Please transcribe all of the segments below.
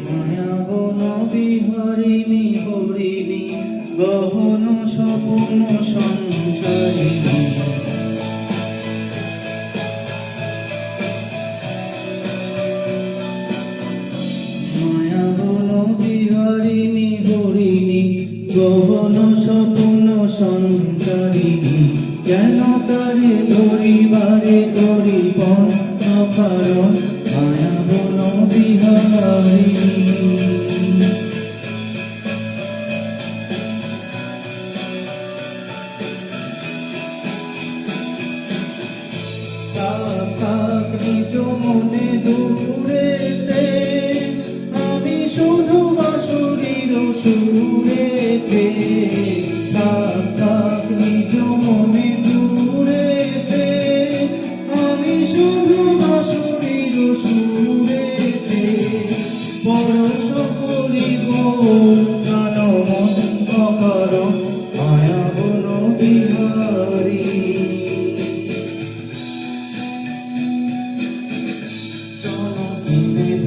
মায়া বন বিহারিণী হরিণী গহন স্বপ্ন সঞ্চারিণী মায়া বন বিহারিণী হরিণী গহন স্বপ্ন সঞ্চারিণী কেন তারে ধরিবারে ধরিবন অকারণ মায়া বন বিহারিণী নিজ মনে দূরেতে আমি শুধু বাঁশুরির সুরেতে থাক নিজ মনে দূরেতে আমি শুধু বাঁশুরির সুরেতে পরশ করিব প্রাণ মন অকারণ মায়া বন বিহারী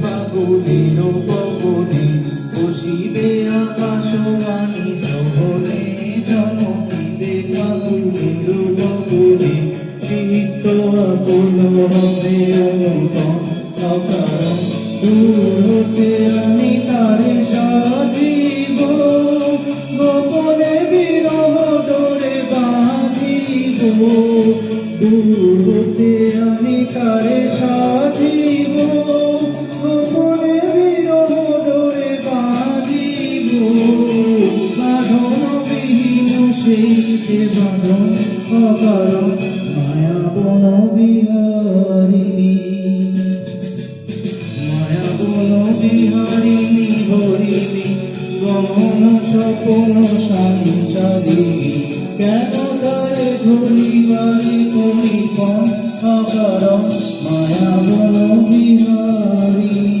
ফাগুনের পবনে বসিবে আকাশবাণী শ্রবণে জনকিবে ফাগুনের পবনে চিত্ত আপন হবে অনুপম অকারণ দূর হতে আমি তারে সাধিব গোপনে বিরহ ডোরে বাঁধিব দূর হতে আমি তারে সাধিব গোপনে বিরহ ডোরে বাঁধিব বাঁধন বিহীন সেই যে বাঁধন অকারণ মায়া বন বিহারিণী মায়া বন বিহারিণী হরিণী গমন স্বপ্ন সঞ্চারিণী কেন তারে ধরিবারে ধরিবন অকারণ মায়া বন বিহারিণী।